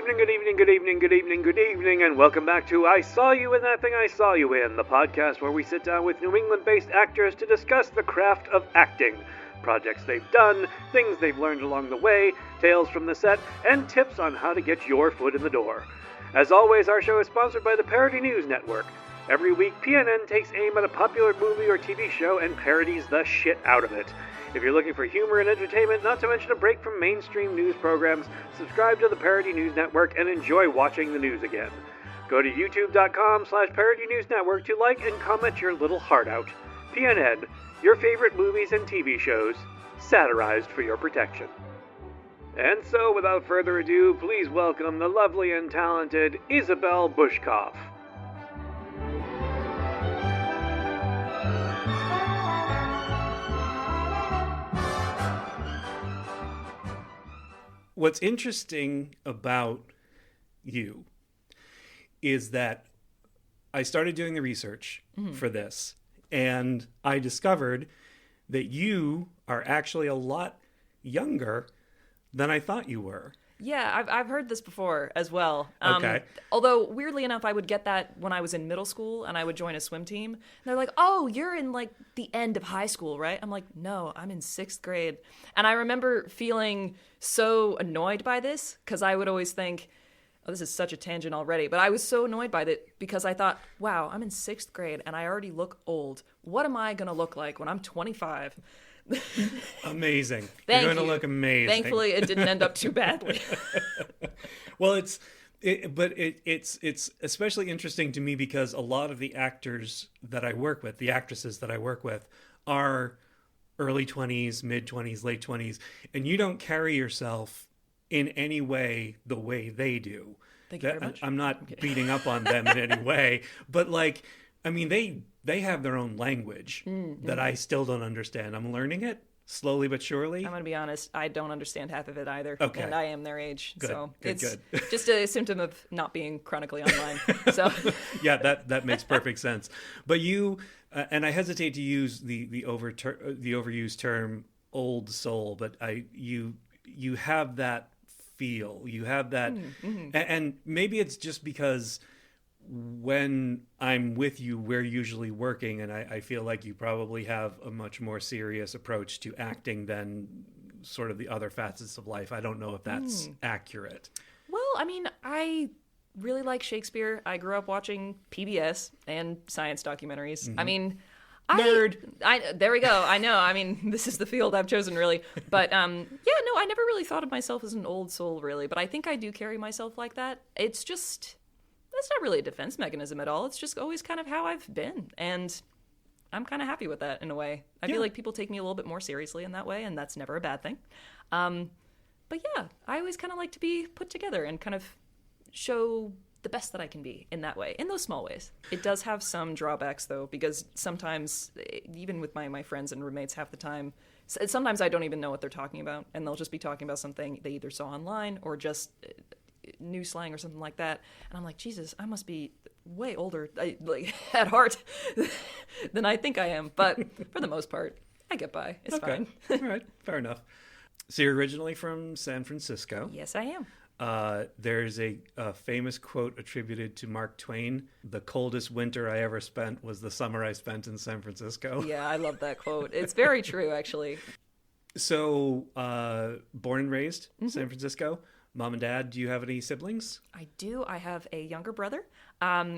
evening, good evening, good evening, good evening, good evening, and welcome back to I Saw You in That Thing I Saw You In, the podcast where we sit down with New England-based actors to discuss the craft of acting, projects they've done, things they've learned along the way, tales from the set, and tips on how to get your foot in the door. As always, our show is sponsored by the Parody News Network. Every week, PNN takes aim at a popular movie or TV show and parodies the shit out of it. If you're looking for humor and entertainment, not to mention a break from mainstream news programs, subscribe to the Parody News Network and enjoy watching the news again. Go to youtube.com/Parody News Network to like and comment your little heart out. PNN, your favorite movies and TV shows, satirized for your protection. And so, without further ado, please welcome the lovely and talented Isabelle Bushknov. What's interesting about you is that I started doing the research for this, and I discovered that you are actually a lot younger than I thought you were. Yeah, I've heard this before as well. Okay. Although, weirdly enough, I would get that when I was in middle school and I would join a swim team. And they're like, oh, you're in like the end of high school, right? I'm like, no, I'm in 6th grade. And I remember feeling so annoyed by this because I would always think, oh, this is such a tangent already. But I was so annoyed by it because I thought, wow, I'm in 6th grade and I already look old. What am I going to look like when I'm 25? Amazing. Thank You're going to you. look amazing. Thankfully, it didn't end up too badly. Well, it's especially interesting to me because a lot of the actors that I work with, the actresses that I work with, are early 20s, mid 20s, late 20s, and you don't carry yourself in any way the way they do. Thank you very much. I'm not beating up on them in any way, but like, I mean, they have their own language that I still don't understand. I'm learning it slowly but surely. I'm going to be honest, I don't understand half of it either. Okay. And I am their age. Good, so good, it's good. just a symptom of not being chronically online. So Yeah, that makes perfect sense. But you, and I hesitate to use the overused term "old soul," but you have that feel. You have that, and maybe it's just because when I'm with you, we're usually working, and I feel like you probably have a much more serious approach to acting than sort of the other facets of life. I don't know if that's accurate. well, I mean, I really like Shakespeare. I grew up watching PBS and science documentaries. I mean, Nerd. There we go. I know. I mean, this is the field I've chosen, really. But yeah, no, I never really thought of myself as an old soul, really. But I think I do carry myself like that. It's just, that's not really a defense mechanism at all. It's just always kind of how I've been. And I'm kind of happy with that in a way. I feel like people take me a little bit more seriously in that way, and that's never a bad thing. But yeah, I always kind of like to be put together and kind of show the best that I can be in that way, in those small ways. It does have some drawbacks, though, because sometimes, even with my friends and roommates half the time, sometimes I don't even know what they're talking about, and they'll just be talking about something they either saw online or just new slang or something like that. And I'm like, Jesus, I must be way older at heart than I think I am. But for the most part, I get by. It's fine. All right, fair enough. So you're originally from San Francisco. Yes, I am. There's a famous quote attributed to Mark Twain. The coldest winter I ever spent was the summer I spent in San Francisco. Yeah, I love that quote. It's very true, actually. So, born and raised San Francisco. Mom and dad, do you have any siblings? I do. I have a younger brother.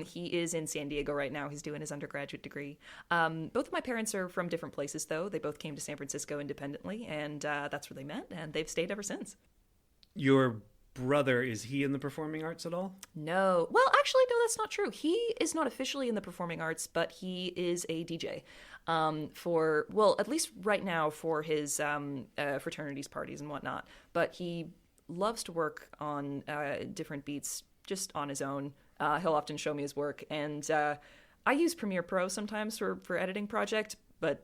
He is in San Diego right now. He's doing his undergraduate degree. Both of my parents are from different places, though. They both came to San Francisco independently, and that's where they met, and they've stayed ever since. Your brother, is he in the performing arts at all? No. Well, actually, no, that's not true. He is not officially in the performing arts, but he is a DJ for, well, at least right now for his fraternities, parties, and whatnot. But he loves to work on different beats just on his own. He'll often show me his work, and I use Premiere Pro sometimes for editing project, but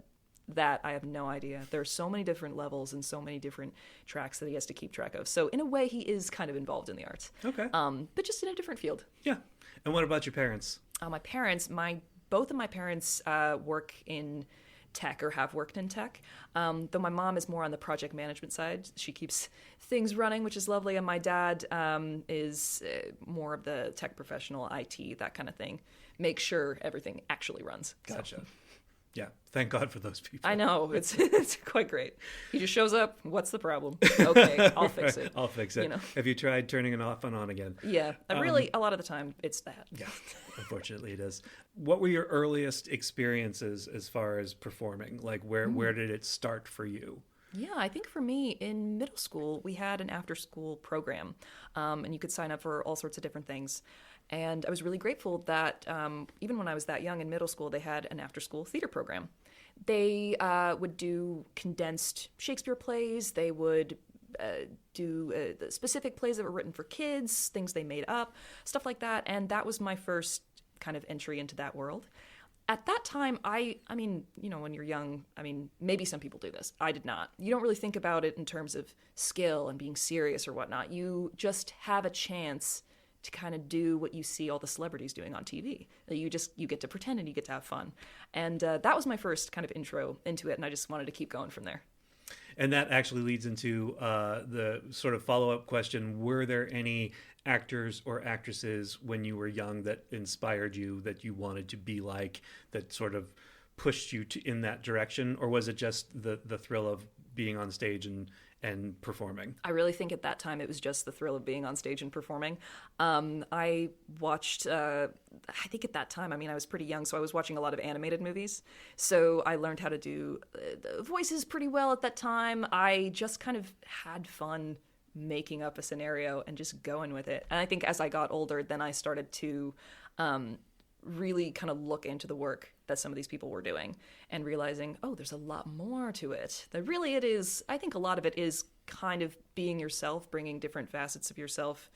that I have no idea. There are so many different levels and so many different tracks that he has to keep track of. So in a way, he is kind of involved in the arts. Okay. But just in a different field. Yeah. And what about your parents? My parents, both of my parents work in tech or have worked in tech. Though my mom is more on the project management side. She keeps things running, which is lovely. And my dad is more of the tech professional, IT, that kind of thing. Make sure everything actually runs. Gotcha. So. Yeah, thank God for those people. I know, it's quite great. He just shows up, what's the problem? Okay, I'll fix it. I'll fix it. Have you tried turning it off and on again? Yeah, really, a lot of the time, it's that. Yeah, unfortunately it is. What were your earliest experiences as far as performing? Like, where did it start for you? Yeah, I think for me, in middle school, we had an after-school program, and you could sign up for all sorts of different things. And I was really grateful that even when I was that young in middle school, they had an after-school theater program. They would do condensed Shakespeare plays. They would do specific plays that were written for kids, things they made up, stuff like that. And that was my first kind of entry into that world. At that time, I mean, when you're young, maybe some people do this. I did not. You don't really think about it in terms of skill and being serious or whatnot. You just have a chance to kind of do what you see all the celebrities doing on TV. You get to pretend and you get to have fun. And that was my first kind of intro into it, and I just wanted to keep going from there. And that actually leads into the sort of follow-up question. Were there any actors or actresses when you were young that inspired you, that you wanted to be like, that sort of pushed you in that direction? Or was it just the thrill of being on stage and performing? I really think at that time it was just the thrill of being on stage and performing. I watched, I think at that time, I was pretty young, so I was watching a lot of animated movies. So I learned how to do the voices pretty well at that time. I just kind of had fun making up a scenario and just going with it. And I think as I got older, then I started to really kind of look into the work that some of these people were doing and realizing, oh, there's a lot more to it. That really it is, I think a lot of it is kind of being yourself, bringing different facets of yourself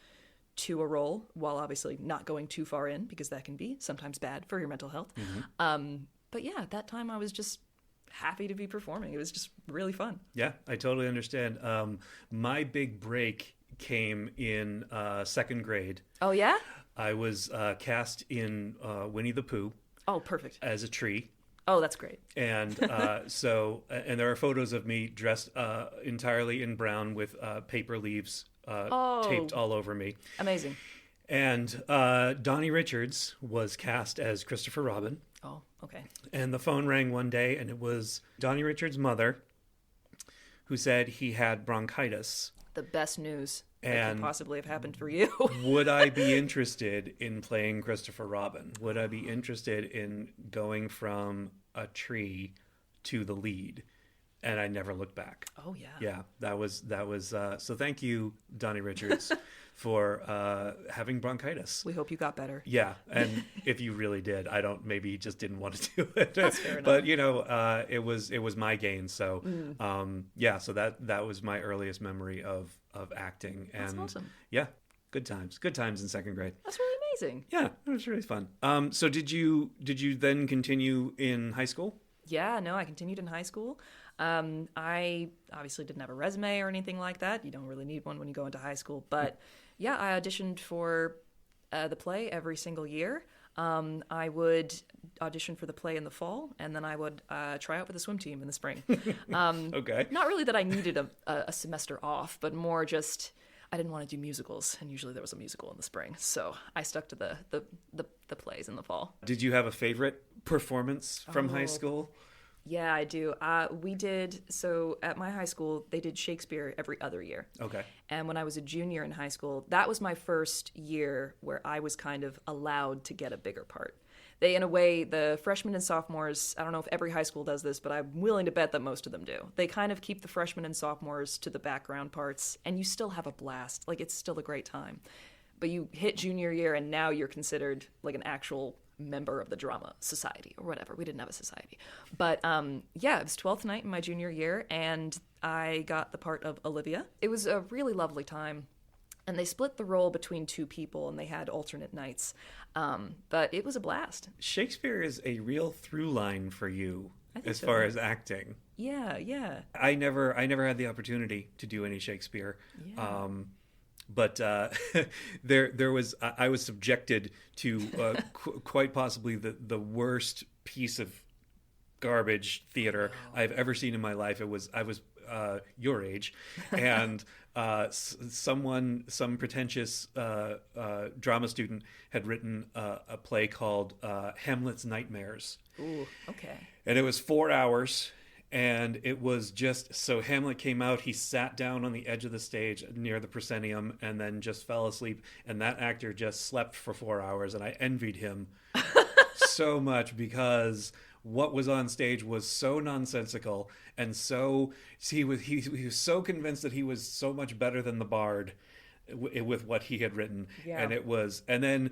to a role while obviously not going too far in, because that can be sometimes bad for your mental health. Mm-hmm. But yeah, at that time I was just happy to be performing. It was just really fun. Yeah, I totally understand. My big break came in second grade. Oh, yeah? I was cast in Winnie the Pooh. Oh, perfect. As a tree. Oh, that's great. And and there are photos of me dressed entirely in brown with paper leaves taped all over me. Amazing. And Donnie Richards was cast as Christopher Robin. Oh, okay. And the phone rang one day, and it was Donnie Richards' mother, who said he had bronchitis. The best news that could possibly have happened for you. Would I be interested in playing Christopher Robin? Would I be interested in going from a tree to the lead? And I never looked back. Oh, yeah. Yeah, that was so thank you, Donnie Richards, for having bronchitis. We hope you got better. Yeah, and if you really did, maybe you just didn't want to do it. That's fair enough. But it was my gain. So so that was my earliest memory of acting. And that's awesome. Yeah, good times in second grade. That's really amazing. Yeah, it was really fun. So did you then continue in high school? Yeah, no, I continued in high school. I obviously didn't have a resume or anything like that. You don't really need one when you go into high school. But yeah, I auditioned for the play every single year. I would audition for the play in the fall, and then I would try out for the swim team in the spring. Okay. Not really that I needed a semester off, but more just I didn't want to do musicals, and usually there was a musical in the spring. So I stuck to the plays in the fall. Did you have a favorite performance from high school? Yeah, I do. We did, so at my high school, they did Shakespeare every other year. Okay. And when I was a junior in high school, that was my first year where I was kind of allowed to get a bigger part. They, in a way, the freshmen and sophomores, I don't know if every high school does this, but I'm willing to bet that most of them do. They kind of keep the freshmen and sophomores to the background parts, and you still have a blast. Like, it's still a great time. But you hit junior year, and now you're considered like an actual member of the drama society or whatever. We didn't have a society. But yeah, it was 12th night in my junior year, and I got the part of Olivia. It was a really lovely time. And they split the role between two people, and they had alternate nights. But it was a blast. Shakespeare is a real through line for you as far as acting. Yeah, yeah. I never had the opportunity to do any Shakespeare. Yeah. But there was I was subjected to quite possibly the worst piece of garbage theater I've ever seen in my life. I was your age, and some pretentious drama student had written a play called Hamlet's Nightmares. Ooh, okay. And it was 4 hours, and it was just, so Hamlet came out, he sat down on the edge of the stage near the proscenium and then just fell asleep, and that actor just slept for 4 hours, and I envied him so much, because what was on stage was so nonsensical, and so he was so convinced that he was so much better than the bard with what he had written. Yeah. And then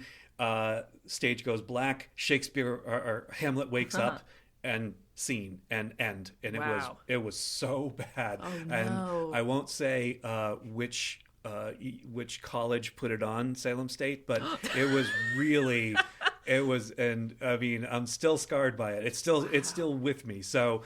stage goes black, Shakespeare or Hamlet wakes up, and scene and end, and Wow. it was so bad. Oh, And no. I won't say which college put it on, Salem State, but it was really and I mean, I'm still scarred by it. It's still with me. So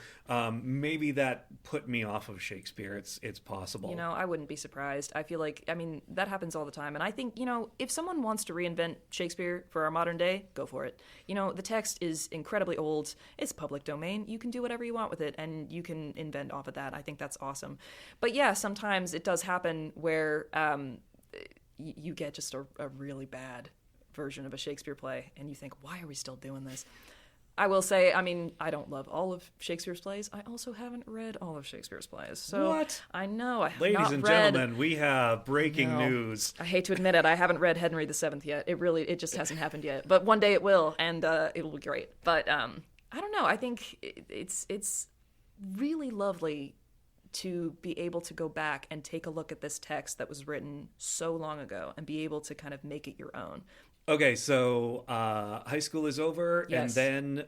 maybe that put me off of Shakespeare. It's possible. You know, I wouldn't be surprised. I feel like, I mean, that happens all the time. And I think, you know, if someone wants to reinvent Shakespeare for our modern day, go for it. You know, the text is incredibly old. It's public domain. You can do whatever you want with it, and you can invent off of that. I think that's awesome. But yeah, sometimes it does happen where you get just a really bad version of a Shakespeare play, and you think, why are we still doing this? I will say, I mean, I don't love all of Shakespeare's plays. I also haven't read all of Shakespeare's plays. So What? I know. I have Ladies not and read... gentlemen, we have breaking No. news. I hate to admit it, I haven't read Henry VII yet. It just hasn't happened yet. But one day it will, and it'll be great. But I don't know. I think it's really lovely to be able to go back and take a look at this text that was written so long ago and be able to kind of make it your own. Okay, so high school is over, Yes. and then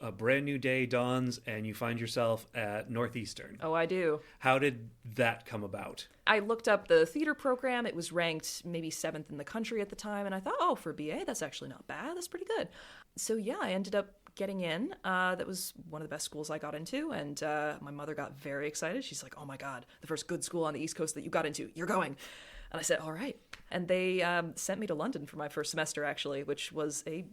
a brand new day dawns, and you find yourself at Northeastern. Oh, I do. How did that come about? I looked up the theater program. It was ranked maybe 7th in the country at the time, and I thought, oh, for BA, that's actually not bad. That's pretty good. So yeah, I ended up getting in. That was one of the best schools I got into, and my mother got very excited. She's like, oh my God, the first good school on the East Coast that you got into, you're going. And I said, all right. And they sent me to London for my first semester, actually, which was a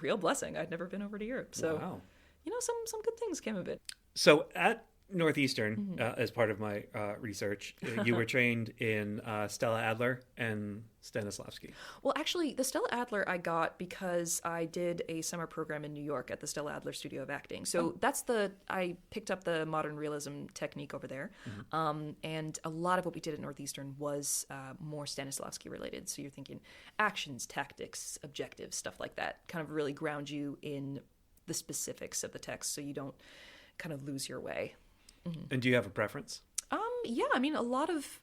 real blessing. I'd never been over to Europe. So, Wow. you know, some good things came of it. So at Northeastern, as part of my research, you were trained in Stella Adler and Stanislavski. Well, actually, the Stella Adler I got because I did a summer program in New York at the Stella Adler Studio of Acting. So I picked up the modern realism technique over there. And a lot of what we did at Northeastern was more Stanislavski related. So you're thinking actions, tactics, objectives, stuff like that. Kind of really ground you in the specifics of the text so you don't kind of lose your way. And do you have a preference? Yeah, I mean, a lot of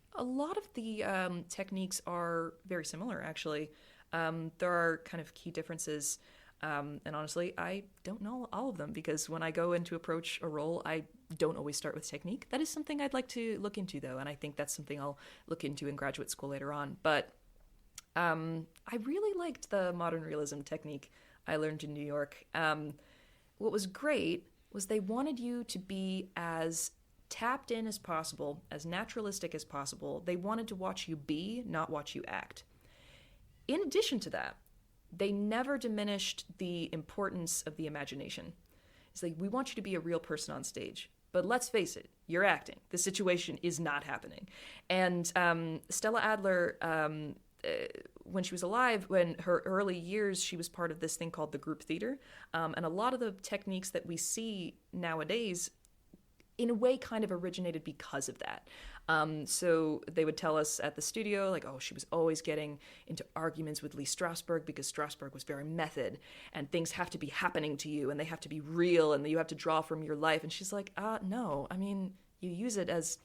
the techniques are very similar, actually. There are kind of key differences, and honestly, I don't know all of them, because when I go in to approach a role, I don't always start with technique. That is something I'd like to look into, though, and I think that's something I'll look into in graduate school later on. But I really liked the modern realism technique I learned in New York. What was great was they wanted you to be as tapped in as possible, as naturalistic as possible. They wanted to watch you be, not watch you act. In addition to that, they never diminished the importance of the imagination. It's like, we want you to be a real person on stage, but let's face it, you're acting. The situation is not happening. And Stella Adler, when she was alive, when her early years, she was part of this thing called the group theater. And a lot of the techniques that we see nowadays, in a way, kind of originated because of that. So they would tell us at the studio, like, oh, she was always getting into arguments with Lee Strasberg because Strasberg was very method, and things have to be happening to you, and they have to be real, and you have to draw from your life. And she's like, no, I mean, you use it as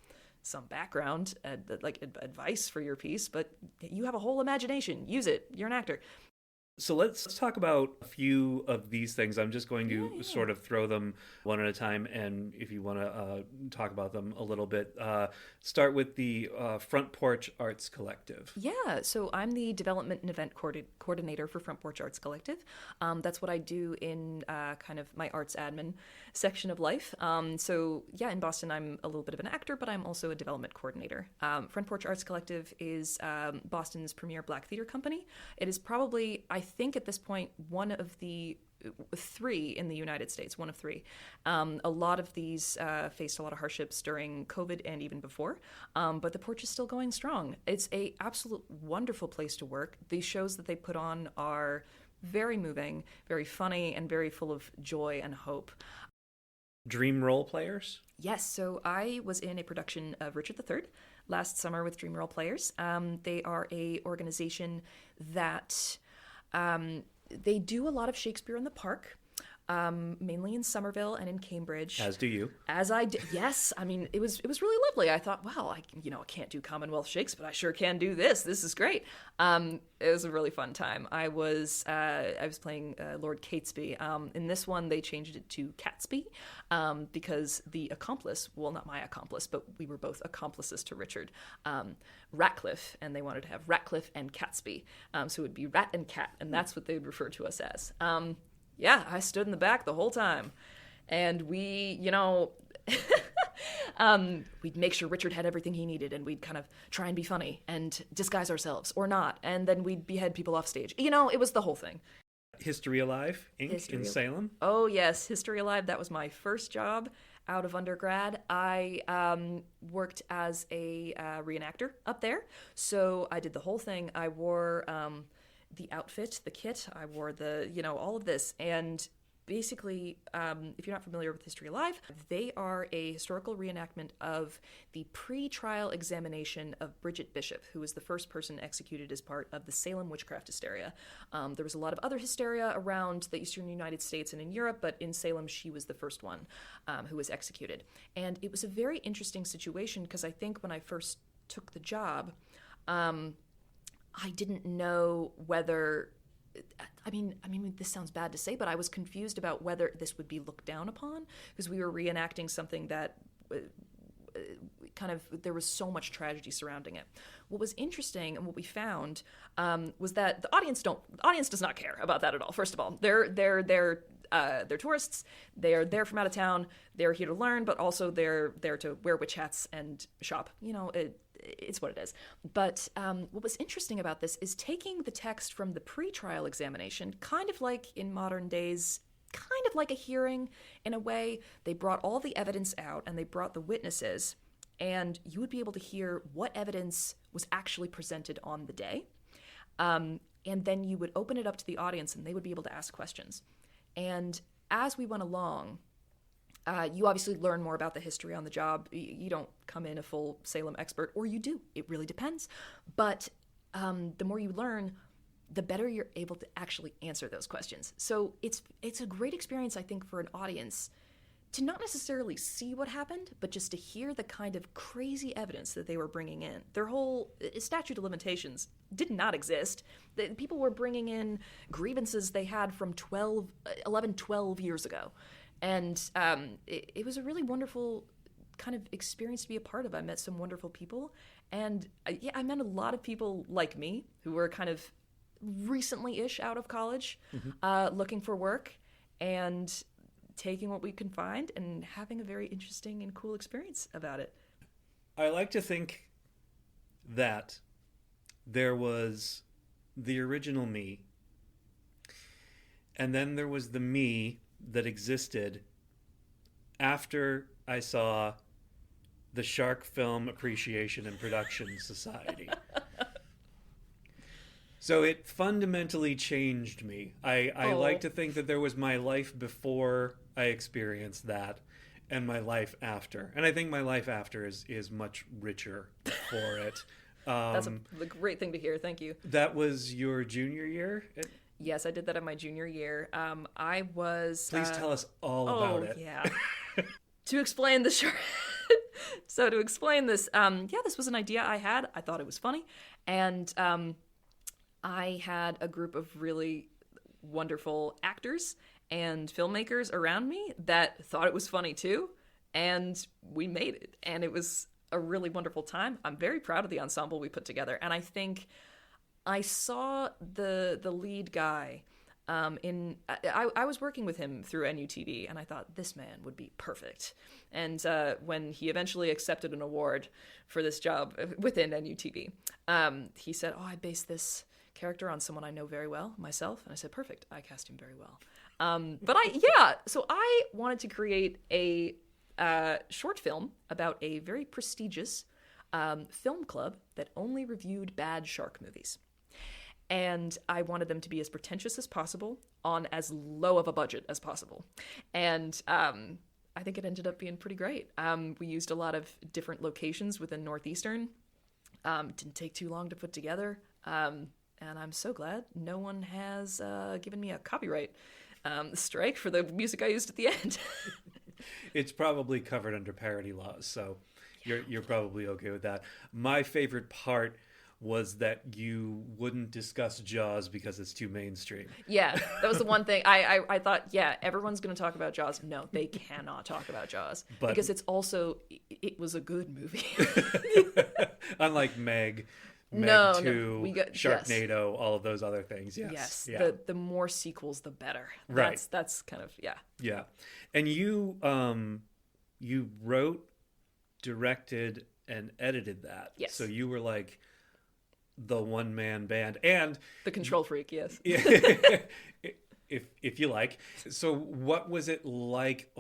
some background, like advice for your piece, but you have a whole imagination. Use it. You're an actor. So let's talk about a few of these things. I'm just going to sort of throw them one at a time, and if you want to talk about them a little bit, start with the Front Porch Arts Collective. Yeah, so I'm the development and event coordinator for Front Porch Arts Collective. That's what I do in kind of my arts admin section of life. So yeah, in Boston, I'm a little bit of an actor, but I'm also a development coordinator. Front Porch Arts Collective is Boston's premier Black theater company. It is probably, I think at this point, one of the three in the United States, one of three. A lot of these faced a lot of hardships during COVID and even before, but the porch is still going strong. It's a absolute wonderful place to work. These shows that they put on are very moving, very funny, and very full of joy and hope. Dream role players? Yes, so I was in a production of Richard III last summer with Dream Role Players. They are a organization that they do a lot of Shakespeare in the Park, mainly in Somerville and in Cambridge. As do you. As I did, yes. I mean, it was really lovely. I thought, wow, I can't do Commonwealth Shakes, but I sure can do this. This is great. It was a really fun time. I was playing Lord Catesby. In this one, they changed it to Catsby because the accomplice, well, not my accomplice, but we were both accomplices to Richard, Ratcliffe, and they wanted to have Ratcliffe and Catsby. So it would be Rat and Cat, and that's what they would refer to us as. Yeah, I stood in the back the whole time. And we, we'd make sure Richard had everything he needed, and we'd kind of try and be funny and disguise ourselves or not. And then we'd behead people off stage. It was the whole thing. History Alive, Inc. in Salem? Oh, yes. History Alive. That was my first job out of undergrad. I worked as a reenactor up there. So I did the whole thing. I wore the outfit, the kit. I wore all of this. And basically, if you're not familiar with History Alive, they are a historical reenactment of the pre-trial examination of Bridget Bishop, who was the first person executed as part of the Salem witchcraft hysteria. There was a lot of other hysteria around the eastern United States and in Europe, but in Salem, she was the first one who was executed. And it was a very interesting situation because I think when I first took the job, I didn't know whether, I mean, this sounds bad to say, but I was confused about whether this would be looked down upon because we were reenacting something that there was so much tragedy surrounding it. What was interesting and what we found was that the audience does not care about that at all. First of all, they're tourists. They're there from out of town. They're here to learn, but also they're there to wear witch hats and shop. It's what it is. But what was interesting about this is taking the text from the pre-trial examination, kind of like in modern days, kind of like a hearing in a way. They brought all the evidence out and they brought the witnesses, and you would be able to hear what evidence was actually presented on the day. And then you would open it up to the audience and they would be able to ask questions. And as we went along, you obviously learn more about the history on the job. You don't come in a full Salem expert, or you do. It really depends. But the more you learn, the better you're able to actually answer those questions. So it's a great experience, I think, for an audience to not necessarily see what happened, but just to hear the kind of crazy evidence that they were bringing in. Their whole statute of limitations did not exist. People were bringing in grievances they had from 12 years ago. And it was a really wonderful kind of experience to be a part of. I met some wonderful people. And I met a lot of people like me who were kind of recently-ish out of college, looking for work and taking what we can find and having a very interesting and cool experience about it. I like to think that there was the original me, and then there was the me that existed after I saw the Shark Film Appreciation and Production Society. So it fundamentally changed me. I like to think that there was my life before I experienced that and my life after. And I think my life after is much richer for it. That's a great thing to hear. Thank you. That was your junior year? Yes, I did that in my junior year. I was... Please tell us all about it. Yeah. To explain the shark... So to explain this, this was an idea I had. I thought it was funny. And I had a group of really wonderful actors and filmmakers around me that thought it was funny too. And we made it. And it was a really wonderful time. I'm very proud of the ensemble we put together. And I think I saw the lead guy I was working with him through NUTV, and I thought, this man would be perfect. And when he eventually accepted an award for this job within NUTV, he said, I based this character on someone I know very well, myself. And I said, perfect, I cast him very well. So I wanted to create a short film about a very prestigious film club that only reviewed bad shark movies. And I wanted them to be as pretentious as possible on as low of a budget as possible. And I think it ended up being pretty great. We used a lot of different locations within Northeastern. Didn't take too long to put together. And I'm so glad no one has given me a copyright strike for the music I used at the end. It's probably covered under parody laws, so you're probably okay with that. My favorite part was that you wouldn't discuss Jaws because it's too mainstream. Yeah, that was the one thing. I thought, yeah, everyone's going to talk about Jaws. No, they cannot talk about Jaws. Because it was a good movie. Unlike Meg 2, Sharknado, all of those other things. Yes. Yeah. The more sequels, the better. Right. That's kind of, yeah. Yeah. And you wrote, directed, and edited that. Yes. So you were like the one-man band and the control freak. Yes. if you like. So what was it like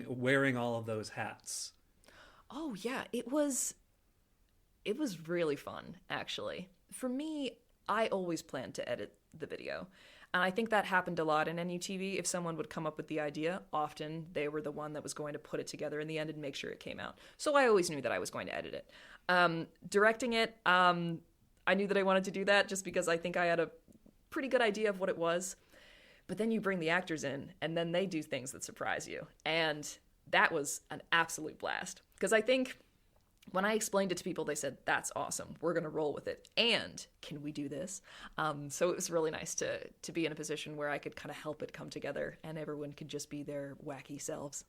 wearing all of those hats? Oh yeah, it was really fun, actually. For me, I always planned to edit the video. And I think that happened a lot in NUTV. If someone would come up with the idea, often they were the one that was going to put it together in the end and make sure it came out. So I always knew that I was going to edit it. Directing it, I knew that I wanted to do that just because I think I had a pretty good idea of what it was. But then you bring the actors in, and then they do things that surprise you. And that was an absolute blast. Because I think when I explained it to people, they said, that's awesome. We're going to roll with it. And can we do this? So it was really nice to be in a position where I could kind of help it come together and everyone could just be their wacky selves.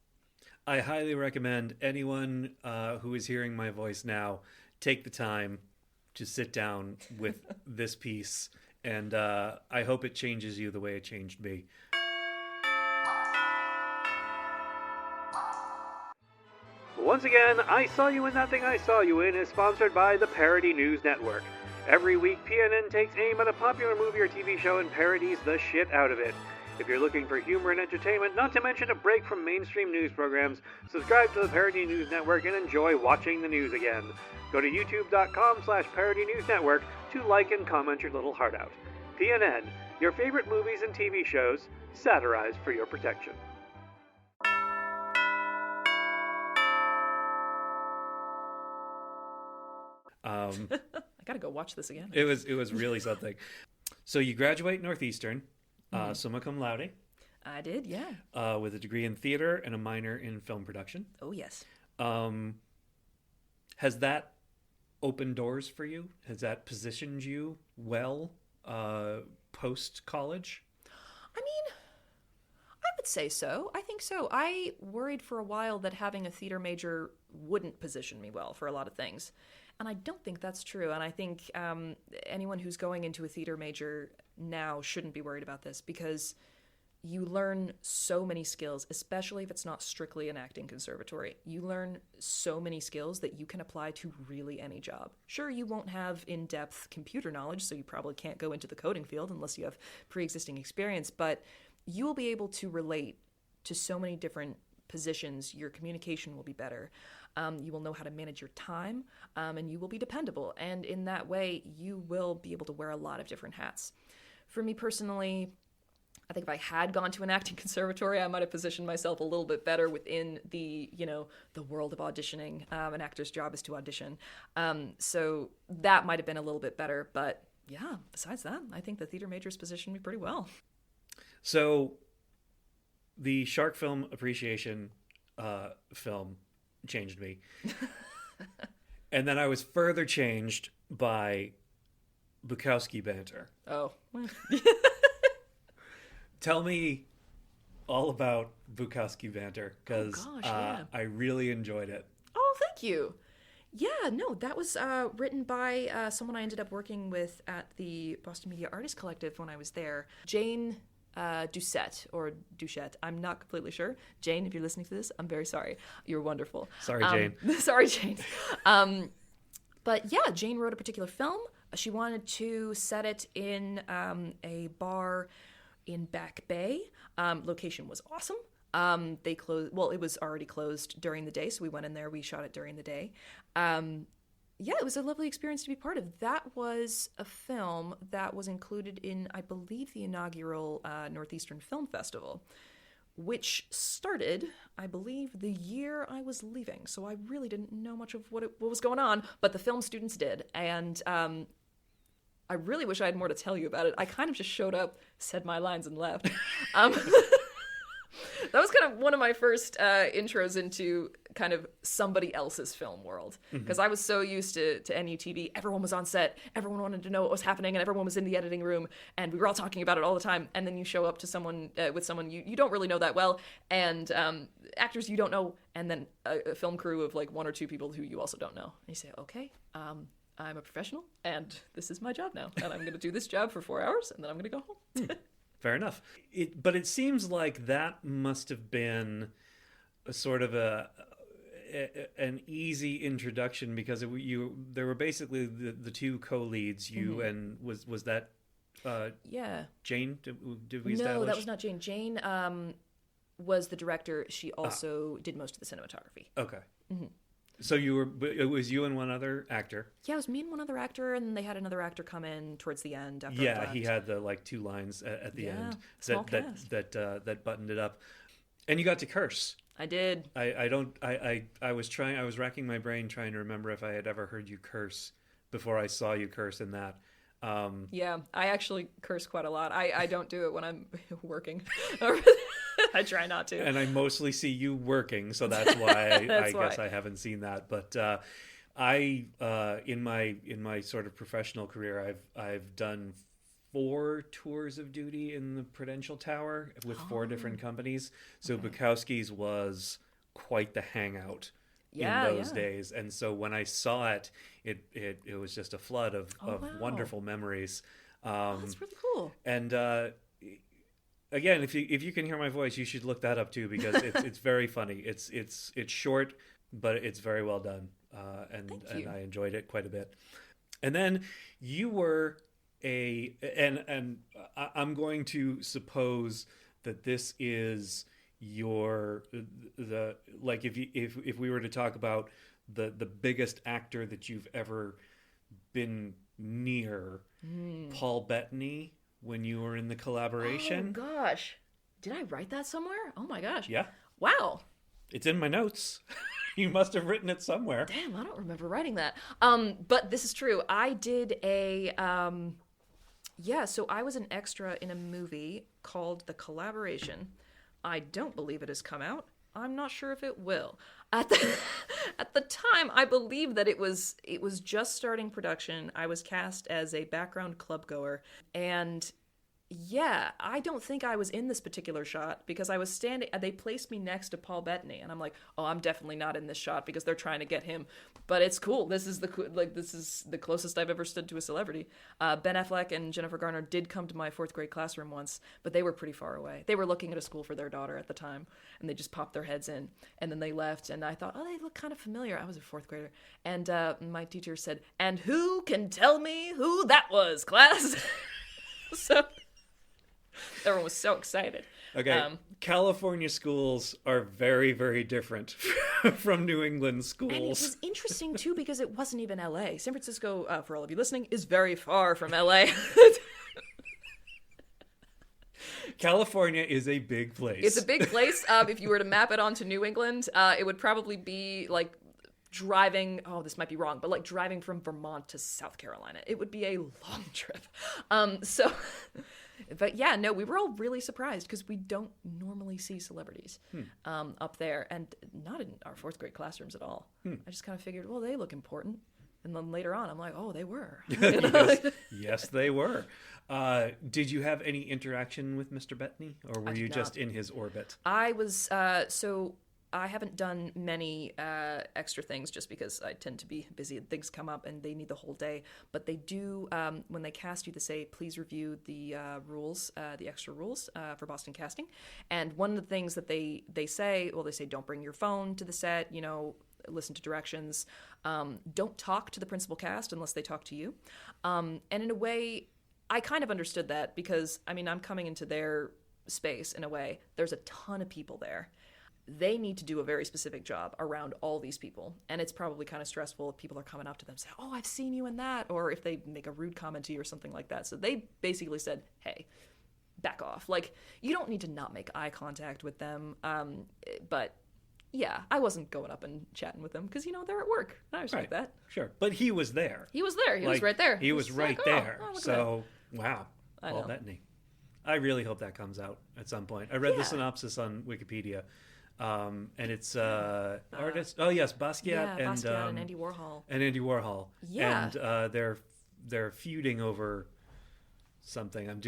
I highly recommend anyone who is hearing my voice now, take the time to sit down with this piece. And I hope it changes you the way it changed me. Once again, I Saw You in That Thing I Saw You In is sponsored by the Parody News Network. Every week, PNN takes aim at a popular movie or TV show and parodies the shit out of it. If you're looking for humor and entertainment, not to mention a break from mainstream news programs, subscribe to the Parody News Network and enjoy watching the news again. Go to youtube.com/Parody News Network to like and comment your little heart out. PNN, your favorite movies and TV shows, satirized for your protection. I gotta go watch this again. It was really something. So you graduate Northeastern, summa cum laude. I did, yeah. With a degree in theater and a minor in film production. Oh, yes. Has that opened doors for you? Has that positioned you well post-college? I mean, I would say so. I think so. I worried for a while that having a theater major wouldn't position me well for a lot of things. And I don't think that's true. And I think anyone who's going into a theater major now shouldn't be worried about this because you learn so many skills, especially if it's not strictly an acting conservatory. You learn so many skills that you can apply to really any job. Sure, you won't have in-depth computer knowledge, so you probably can't go into the coding field unless you have pre-existing experience, but you will be able to relate to so many different positions. Your communication will be better. You will know how to manage your time, and you will be dependable. And in that way, you will be able to wear a lot of different hats. For me personally, I think if I had gone to an acting conservatory, I might have positioned myself a little bit better within the world of auditioning. An actor's job is to audition. So that might have been a little bit better. But yeah, besides that, I think the theater majors positioned me pretty well. So the Shark Film Appreciation film changed me. And then I was further changed by Bukowski banter. Oh. Tell me all about Bukowski banter, because I really enjoyed it. Oh, thank you. Yeah, no, that was written by someone I ended up working with at the Boston Media Artists Collective when I was there. Jane Doucette, or Duchette. I'm not completely sure. Jane, if you're listening to this, I'm very sorry. You're wonderful. Sorry, Jane. Sorry, Jane. But yeah, Jane wrote a particular film. She wanted to set it in a bar in Back Bay. Location was awesome. They closed, well, it was already closed during the day, so we went in there, we shot it during the day. Yeah, it was a lovely experience to be part of. That was a film that was included in, I believe, the inaugural Northeastern Film Festival, which started, I believe, the year I was leaving. So I really didn't know much of what was going on, but the film students did. And I really wish I had more to tell you about it. I kind of just showed up, said my lines, and left. That was kind of one of my first intros into kind of somebody else's film world. Because I was so used to NUTV. Everyone was on set. Everyone wanted to know what was happening, and everyone was in the editing room, and we were all talking about it all the time. And then you show up to someone with someone you don't really know that well, and actors you don't know, and then a film crew of like one or two people who you also don't know. And you say, okay, I'm a professional, and this is my job now, and I'm going to do this job for 4 hours, and then I'm going to go home. Fair enough. But it seems like that must have been a sort of an easy introduction, because there were basically the two co-leads, you and was that Jane? Did we establish? No, that was not Jane. Jane was the director. She also did most of the cinematography. Okay. Mm-hmm. So it was you and one other actor. Yeah, it was me and one other actor, and they had another actor come in towards the end. After Yeah, he had the like two lines at the end that buttoned it up, and you got to curse. I did. I was racking my brain trying to remember if I had ever heard you curse before I saw you curse in that. Yeah, I actually curse quite a lot. I don't do it when I'm working. I try not to. And I mostly see you working, so that's why I guess I haven't seen that. But in my sort of professional career, I've done 4 tours of duty in the Prudential Tower with 4 different companies. So Bukowski's was quite the hangout in those days. And so when I saw it, it was just a flood of wonderful memories. That's really cool. And again, if you can hear my voice, you should look that up too, because it's very funny. It's short, but it's very well done, and I enjoyed it quite a bit. And then you were and I'm going to suppose that this is if we were to talk about the biggest actor that you've ever been near, Paul Bettany. When you were in the collaboration. Oh, gosh. Did I write that somewhere? Oh, my gosh. Yeah. Wow. It's in my notes. You must have written it somewhere. Damn, I don't remember writing that. But this is true. I did so I was an extra in a movie called The Collaboration. I don't believe it has come out. I'm not sure if it will. At the time, I believe that it was just starting production. I was cast as a background club goer, and yeah, I don't think I was in this particular shot because I was standing. They placed me next to Paul Bettany, and I'm like, oh, I'm definitely not in this shot because they're trying to get him. But it's cool. This is the closest I've ever stood to a celebrity. Ben Affleck and Jennifer Garner did come to my 4th grade classroom once, but they were pretty far away. They were looking at a school for their daughter at the time, and they just popped their heads in, and then they left. And I thought, oh, they look kind of familiar. I was a 4th grader, and my teacher said, "And who can tell me who that was, class?" So. Everyone was so excited. Okay, California schools are very, very different from New England schools. And it was interesting, too, because it wasn't even L.A. San Francisco, for all of you listening, is very far from L.A. California is a big place. It's a big place. If you were to map it onto New England, it would probably be like driving, this might be wrong, but like driving from Vermont to South Carolina. It would be a long trip. But yeah, no, we were all really surprised because we don't normally see celebrities up there, and not in our 4th grade classrooms at all. I just kind of figured, well, they look important. And then later on, I'm like, oh, they were. Yes, they were. Did you have any interaction with Mr. Bettany, or were you just in his orbit? I was, I haven't done many extra things just because I tend to be busy and things come up and they need the whole day. But they do, when they cast you, they say, please review the rules, the extra rules for Boston casting. And one of the things that they say, don't bring your phone to the set, listen to directions. Don't talk to the principal cast unless they talk to you. And in a way, I kind of understood that because, I mean, I'm coming into their space in a way. There's a ton of people there. They need to do a very specific job around all these people. And it's probably kind of stressful if people are coming up to them and say, oh, I've seen you in that. Or if they make a rude comment to you or something like that. So they basically said, hey, back off. Like, you don't need to not make eye contact with them. But yeah, I wasn't going up and chatting with them because, they're at work. I respect that. Sure. But he was there. He was there. He was right there. He was right like, there. Oh, so, wow. Paul Bettany. I really hope that comes out at some point. I read the synopsis on Wikipedia. And it's artist. Oh yes, Basquiat and Andy Warhol. And Andy Warhol. Yeah. And they're feuding over something. I'm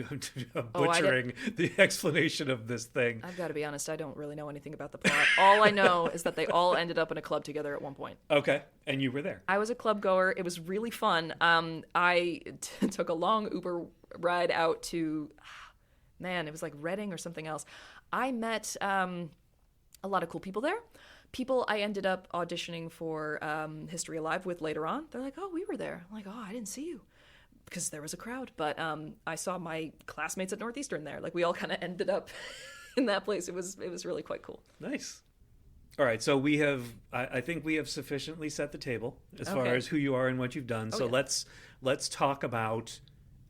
butchering the explanation of this thing. I've got to be honest. I don't really know anything about the plot. All I know is that they all ended up in a club together at one point. Okay, and you were there. I was a club goer. It was really fun. I took a long Uber ride out to, it was like Reading or something else. I met a lot of cool people there. People I ended up auditioning for History Alive with later on. They're like, oh, we were there. I'm like, oh, I didn't see you. Because there was a crowd. But I saw my classmates at Northeastern there. Like, we all kind of ended up in that place. It was really quite cool. Nice. All right, so I think we have sufficiently set the table as far as who you are and what you've done. So let's talk about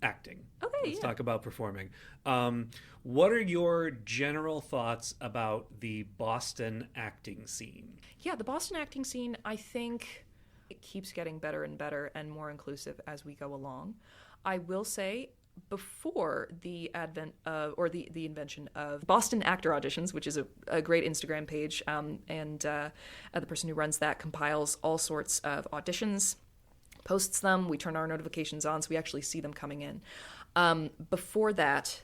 acting. Okay, Let's talk about performing. What are your general thoughts about the Boston acting scene? Yeah, the Boston acting scene, I think it keeps getting better and better and more inclusive as we go along. I will say, before the advent of, or the invention of Boston Actor Auditions, which is a great Instagram page, and the person who runs that compiles all sorts of auditions, posts them, we turn our notifications on so we actually see them coming in. Before that,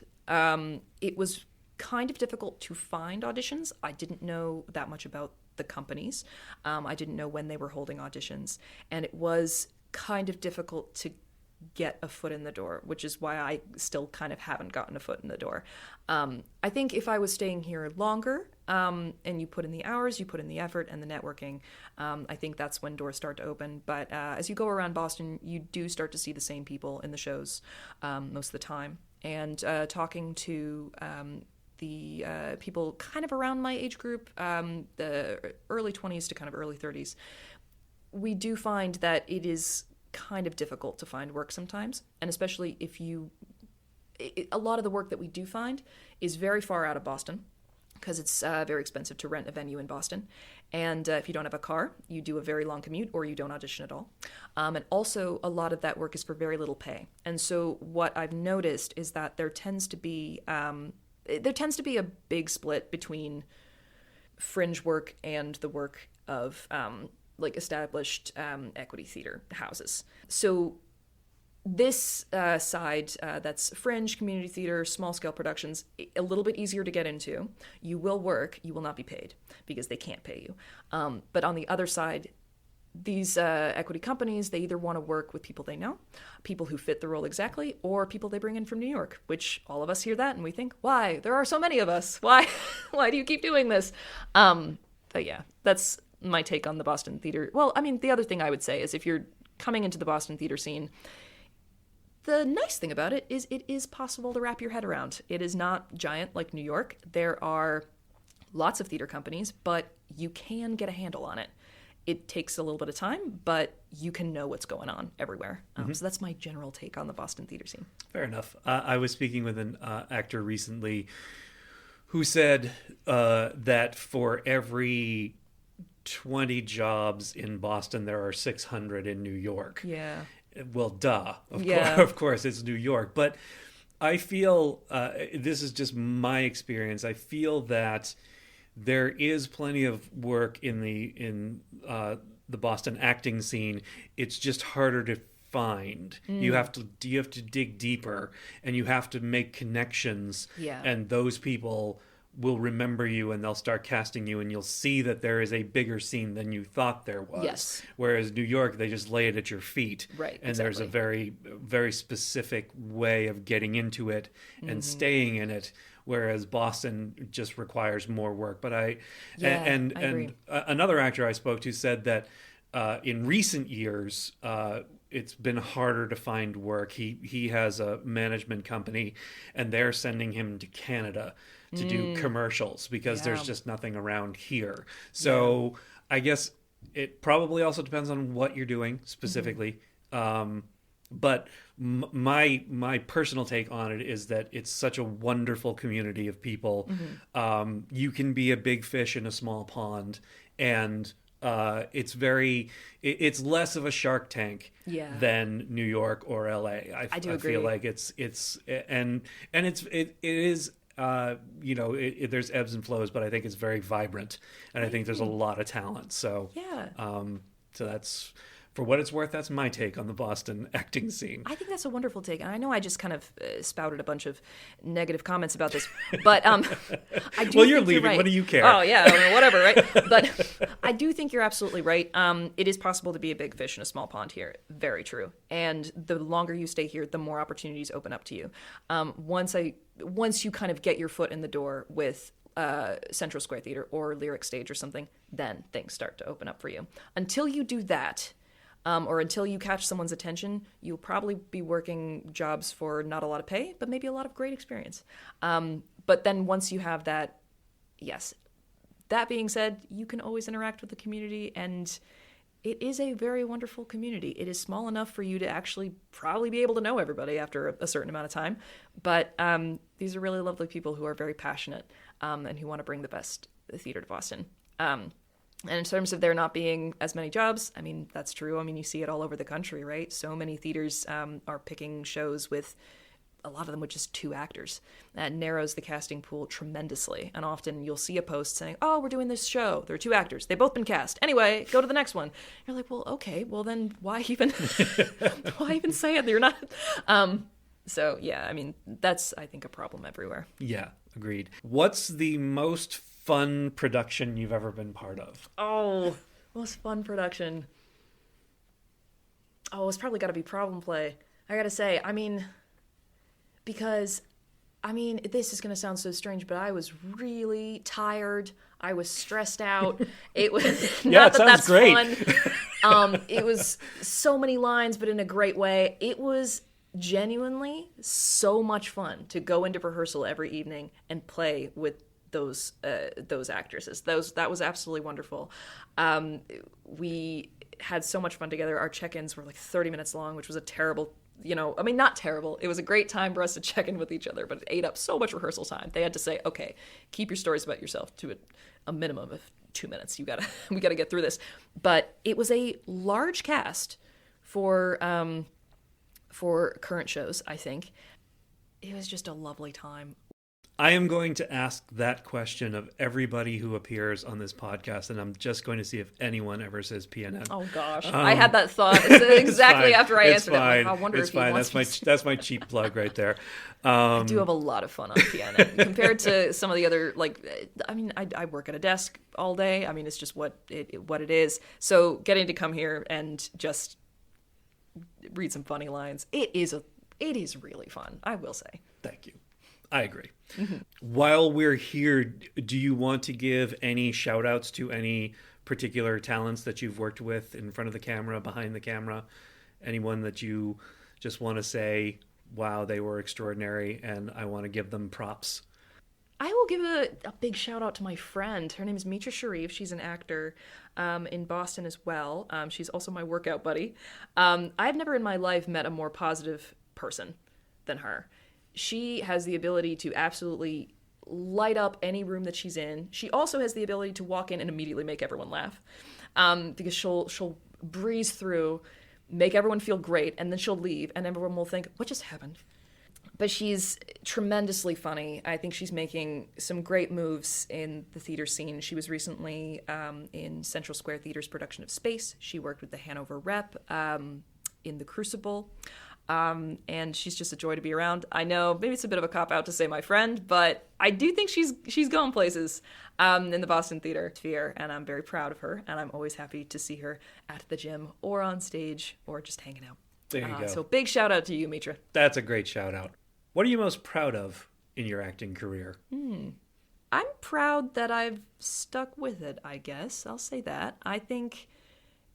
it was kind of difficult to find auditions. I didn't know that much about the companies. I didn't know when they were holding auditions. And it was kind of difficult to get a foot in the door, which is why I still kind of haven't gotten a foot in the door. I think if I was staying here longer, and you put in the hours, you put in the effort and the networking, I think that's when doors start to open. But as you go around Boston, you do start to see the same people in the shows most of the time. And talking to the people kind of around my age group, the early 20s to kind of early 30s, we do find that it is kind of difficult to find work sometimes. And especially if a lot of the work that we do find is very far out of Boston, because it's very expensive to rent a venue in Boston. And if you don't have a car, you do a very long commute or you don't audition at all. And also, a lot of that work is for very little pay. And so what I've noticed is that there tends to be a big split between fringe work and the work of established equity theater houses. So this side, that's fringe, community theater, small-scale productions, a little bit easier to get into. You will work, you will not be paid, because they can't pay you. But on the other side, these equity companies, they either want to work with people they know, people who fit the role exactly, or people they bring in from New York, which all of us hear that and we think, why? There are so many of us. Why do you keep doing this? But yeah, that's my take on the Boston theater. Well, I mean, the other thing I would say is if you're coming into the Boston theater scene, the nice thing about it is possible to wrap your head around. It is not giant like New York. There are lots of theater companies, but you can get a handle on it. It takes a little bit of time, but you can know what's going on everywhere. So that's my general take on the Boston theater scene. Fair enough. I was speaking with an actor recently who said that for every 20 jobs in Boston, there are 600 in New York. Yeah. Well, duh. Of course, it's New York. But I feel, this is just my experience, I feel that there is plenty of work in the Boston acting scene. It's just harder to find. You have to dig deeper, and you have to make connections. Yeah. And those people will remember you, and they'll start casting you, and you'll see that there is a bigger scene than you thought there was. Yes. Whereas New York, they just lay it at your feet. Right. And exactly. there's a very, very specific way of getting into it and staying in it. Whereas Boston just requires more work. But I agree. Another actor I spoke to said that in recent years, it's been harder to find work. He has a management company, and they're sending him to Canada to do commercials because there's just nothing around here. So I guess it probably also depends on what you're doing specifically. But my personal take on it is that it's such a wonderful community of people. You can be a big fish in a small pond, and it's less of a Shark Tank than New York or LA. I do agree. Feel like it is. There's ebbs and flows, but I think it's very vibrant, and I think there's a lot of talent. So so that's, for what it's worth, that's my take on the Boston acting scene. I think that's a wonderful take. And I know I just kind of spouted a bunch of negative comments about this, but I do well, you're think leaving. You're right. What do you care? Oh, yeah, I mean, whatever, right? But I do think you're absolutely right. It is possible to be a big fish in a small pond here. Very true. And the longer you stay here, the more opportunities open up to you. Once you kind of get your foot in the door with Central Square Theater or Lyric Stage or something, then things start to open up for you. Until you do that, or until you catch someone's attention, you'll probably be working jobs for not a lot of pay, but maybe a lot of great experience. But then once you have that, yes. That being said, you can always interact with the community, and it is a very wonderful community. It is small enough for you to actually probably be able to know everybody after a certain amount of time. But these are really lovely people who are very passionate and who want to bring the best theater to Boston. And in terms of there not being as many jobs, I mean, that's true. I mean, you see it all over the country, right? So many theaters are picking shows with a lot of them with just 2 actors. That narrows the casting pool tremendously. And often you'll see a post saying, oh, we're doing this show. There are 2 actors. They've both been cast. Anyway, go to the next one. You're like, well, okay. Well, then why even say it? You're not... So, yeah, I mean, that's, I think, a problem everywhere. Yeah, agreed. What's the most fun production you've ever been part of? Oh, most fun production. Oh, it's probably got to be Problem Play. I got to say, I mean, because, I mean, this is going to sound so strange, but I was really tired. I was stressed out. It was not that that's great. Fun. It was so many lines, but in a great way. It was genuinely so much fun to go into rehearsal every evening and play with those actresses. That was absolutely wonderful. We had so much fun together. Our check-ins were like 30 minutes long, which was a terrible, I mean, not terrible. It was a great time for us to check in with each other, but it ate up so much rehearsal time. They had to say, okay, keep your stories about yourself to a minimum of 2 minutes. We gotta get through this. But it was a large cast for current shows, I think. It was just a lovely time. I am going to ask that question of everybody who appears on this podcast, and I'm just going to see if anyone ever says PNN. Oh gosh, I had that thought exactly after I answered it. Like, I wonder if he wants me to... That's my cheap plug right there. I do have a lot of fun on PNN compared to some of the other. I mean, I work at a desk all day. I mean, it's just what it is. So getting to come here and just read some funny lines, it is really fun. I will say. Thank you. I agree. Mm-hmm. While we're here, do you want to give any shout outs to any particular talents that you've worked with in front of the camera, behind the camera? Anyone that you just want to say, wow, they were extraordinary, and I want to give them props? I will give a big shout out to my friend. Her name is Mitra Sharif. She's an actor in Boston as well. She's also my workout buddy. I've never in my life met a more positive person than her. She has the ability to absolutely light up any room that she's in. She also has the ability to walk in and immediately make everyone laugh, because she'll breeze through, make everyone feel great, and then she'll leave, and everyone will think, what just happened? But she's tremendously funny. I think she's making some great moves in the theater scene. She was recently in Central Square Theater's production of Space. She worked with the Hanover Rep in The Crucible. And she's just a joy to be around. I know maybe it's a bit of a cop-out to say my friend, but I do think she's going places in the Boston theater sphere, and I'm very proud of her, and I'm always happy to see her at the gym or on stage or just hanging out. There you go. So big shout-out to you, Mitra. That's a great shout-out. What are you most proud of in your acting career? I'm proud that I've stuck with it, I guess. I'll say that. I think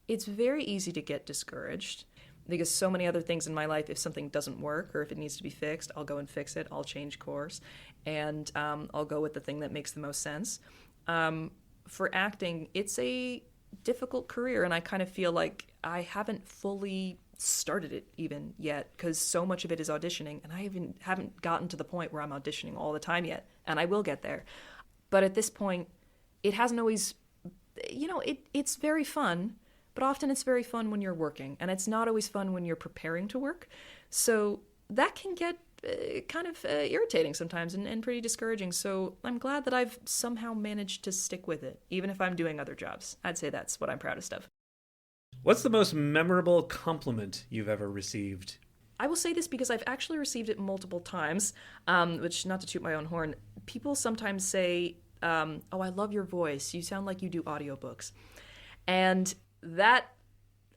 it's very easy to get discouraged. because so many other things in my life, if something doesn't work or if it needs to be fixed, I'll go and fix it. I'll change course, and I'll go with the thing that makes the most sense. For acting, it's a difficult career, and I kind of feel like I haven't fully started it even yet, because so much of it is auditioning, and I haven't gotten to the point where I'm auditioning all the time yet, and I will get there. But at this point, it hasn't always, it's very fun, but often it's very fun when you're working, and it's not always fun when you're preparing to work. So that can get kind of irritating sometimes and pretty discouraging. So I'm glad that I've somehow managed to stick with it, even if I'm doing other jobs. I'd say that's what I'm proudest of. What's the most memorable compliment you've ever received? I will say this because I've actually received it multiple times, which, not to toot my own horn, people sometimes say, oh, I love your voice. You sound like you do audiobooks. And that,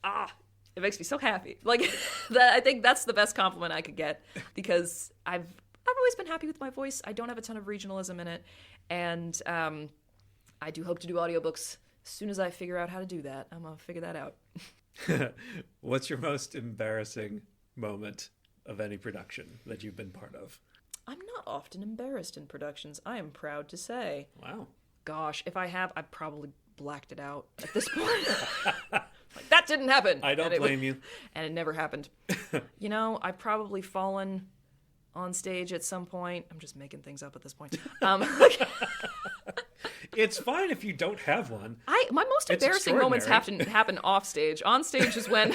it makes me so happy. Like, I think that's the best compliment I could get, because I've always been happy with my voice. I don't have a ton of regionalism in it. And I do hope to do audiobooks. As soon as I figure out how to do that, I'm going to figure that out. What's your most embarrassing moment of any production that you've been part of? I'm not often embarrassed in productions, I am proud to say. Wow. Gosh, if I have, I've probably blacked it out at this point. Like, that didn't happen. I don't blame you. And it never happened. I've probably fallen on stage at some point. I'm just making things up at this point. It's fine if you don't have one. My most embarrassing moments happen off stage. On stage is when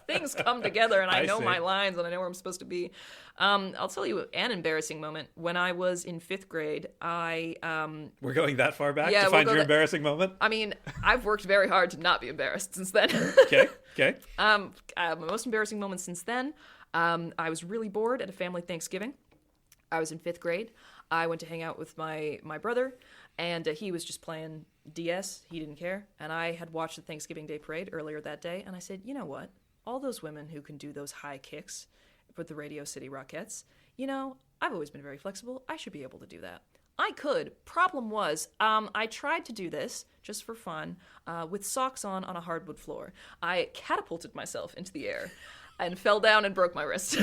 things come together and I know my lines and I know where I'm supposed to be. I'll tell you an embarrassing moment. When I was in 5th grade, We're going that far back to find your embarrassing moment? I mean, I've worked very hard to not be embarrassed since then. Okay. My most embarrassing moment since then, I was really bored at a family Thanksgiving. I was in 5th grade. I went to hang out with my brother, and he was just playing DS. He didn't care. And I had watched the Thanksgiving Day Parade earlier that day, and I said, you know what? All those women who can do those high kicks with the Radio City Rockettes, I've always been very flexible. I should be able to do that. I could. Problem was, I tried to do this just for fun with socks on a hardwood floor. I catapulted myself into the air and fell down and broke my wrist.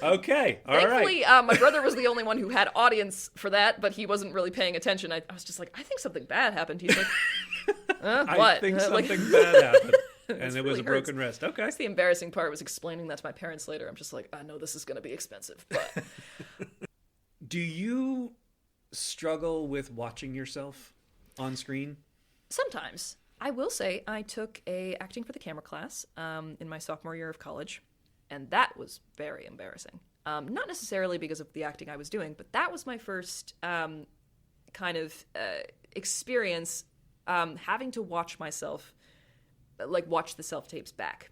Okay, all right. Thankfully, my brother was the only one who had audience for that, but he wasn't really paying attention. I was just like, I think something bad happened. He's like, what? I think something bad happened. And it was a broken hurts. wrist. Okay. That's the embarrassing part, was explaining that to my parents later. I'm just like, I know this is going to be expensive, but... Do you struggle with watching yourself on screen? Sometimes. I will say I took a acting for the camera class in my sophomore year of college. And that was very embarrassing. Not necessarily because of the acting I was doing, but that was my first kind of experience having to watch myself, like watch the self-tapes back.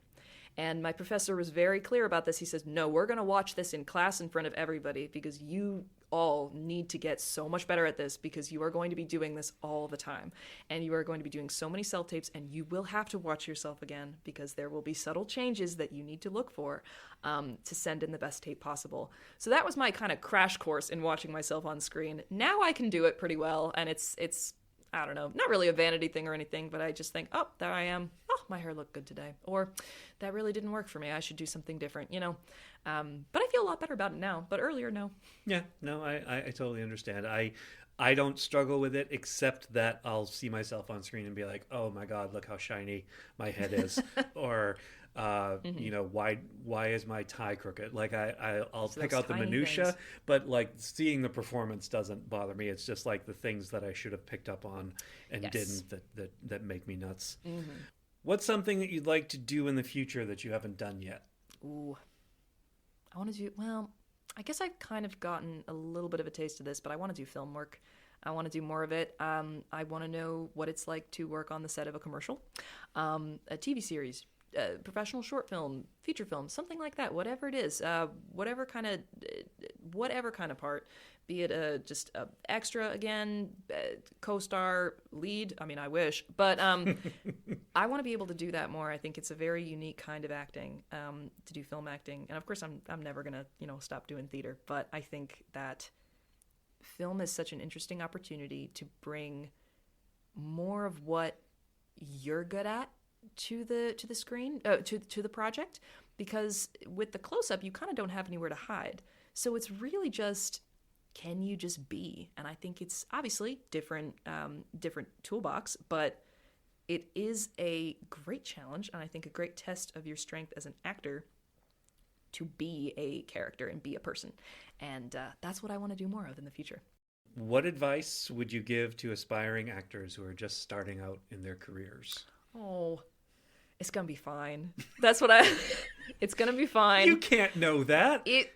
And my professor was very clear about this. He says, no, we're going to watch this in class in front of everybody because you all need to get so much better at this, because you are going to be doing this all the time. And you are going to be doing so many self-tapes, and you will have to watch yourself again because there will be subtle changes that you need to look for to send in the best tape possible. So that was my kind of crash course in watching myself on screen. Now I can do it pretty well, and it's I don't know, not really a vanity thing or anything, but I just think, oh, there I am. Oh, my hair looked good today. Or that really didn't work for me. I should do something different, But I feel a lot better about it now. But earlier, no. Yeah, no, I totally understand. I don't struggle with it, except that I'll see myself on screen and be like, oh my God, look how shiny my head is. Or, why is my tie crooked? Like I'll pick out the minutia, things. But like seeing the performance doesn't bother me. It's just like the things that I should have picked up on and didn't that make me nuts. Mm-hmm. What's something that you'd like to do in the future that you haven't done yet? Ooh, I want to do, I guess I've kind of gotten a little bit of a taste of this, but I want to do film work. I want to do more of it. I want to know what it's like to work on the set of a commercial, a TV series, professional short film, feature film, something like that. Whatever it is, whatever kind of part, be it just a extra again, co-star, lead. I mean, I wish, but I want to be able to do that more. I think it's a very unique kind of acting, to do film acting, and of course, I'm never gonna stop doing theater. But I think that film is such an interesting opportunity to bring more of what you're good at to the screen, to the project, because with the close-up, you kind of don't have anywhere to hide. So it's really just, can you just be? And I think it's obviously different toolbox, but it is a great challenge, and I think a great test of your strength as an actor to be a character and be a person. And that's what I want to do more of in the future. What advice would you give to aspiring actors who are just starting out in their careers? Oh, it's gonna be fine. That's what it's gonna be fine. You can't know that. I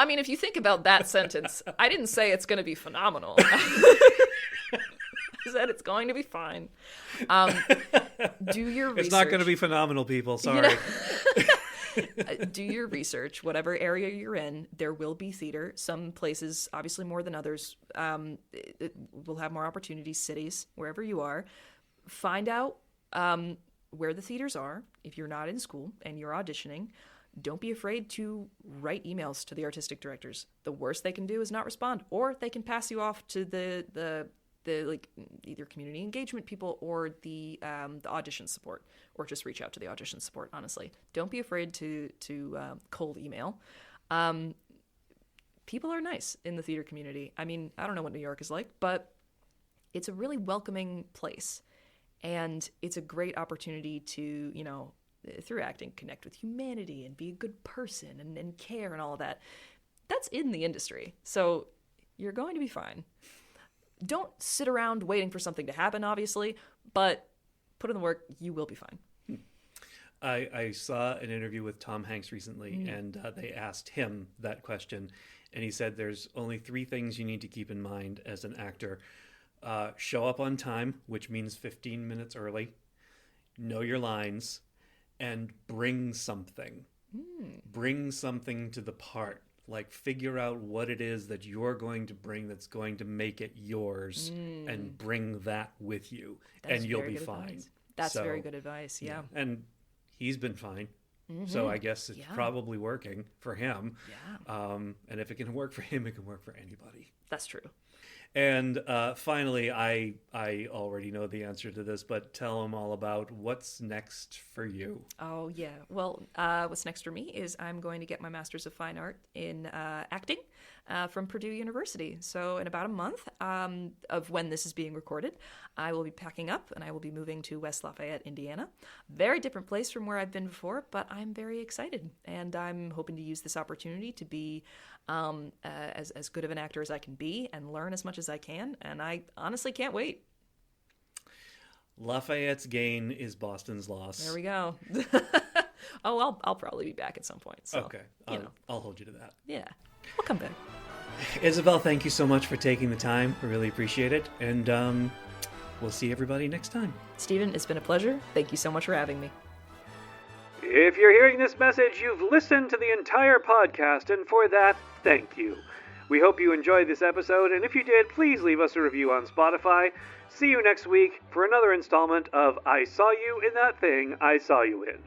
mean, if you think about that sentence, I didn't say it's gonna be phenomenal. I said it's going to be fine. Do your research. It's not going to be phenomenal, people. Sorry. Do your research. Whatever area you're in, there will be theater. Some places, obviously more than others, will have more opportunities, cities, wherever you are. Find out where the theaters are. If you're not in school and you're auditioning, don't be afraid to write emails to the artistic directors. The worst they can do is not respond, or they can pass you off to the like either community engagement people or the audition support, or just reach out to the audition support. Honestly, don't be afraid to cold email. People are nice in the theater community. I mean, I don't know what New York is like, but it's a really welcoming place, and it's a great opportunity to, through acting, connect with humanity and be a good person and care and all of that. That's in the industry, so you're going to be fine. Don't sit around waiting for something to happen, obviously, but put in the work. You will be fine. I saw an interview with Tom Hanks recently, and they asked him that question, and he said there's only 3 things you need to keep in mind as an actor. Show up on time, which means 15 minutes early, know your lines, and bring something. Bring something to the part. Like, figure out what it is that you're going to bring that's going to make it yours, and bring that with you, and you'll be fine. Advice. That's very good advice, yeah. And he's been fine, so I guess it's probably working for him. Yeah. And if it can work for him, it can work for anybody. That's true. And finally, I already know the answer to this, but tell them all about what's next for you. Oh, yeah. Well, what's next for me is I'm going to get my Master's of Fine Art in acting from Purdue University. So in about a month of when this is being recorded, I will be packing up and I will be moving to West Lafayette, Indiana. Very different place from where I've been before, but I'm very excited. And I'm hoping to use this opportunity to be as good of an actor as I can be and learn as much as I can. And I honestly can't wait. Lafayette's gain is Boston's loss. There we go. Oh, I'll probably be back at some point. So, okay. I'll hold you to that. Yeah. I'll come back. Isabelle, thank you so much for taking the time. I really appreciate it. And we'll see everybody next time. Stephen, it's been a pleasure. Thank you so much for having me. If you're hearing this message, you've listened to the entire podcast, and for that, thank you. We hope you enjoyed this episode, and if you did, please leave us a review on Spotify. See you next week for another installment of I Saw You in That Thing I Saw You In.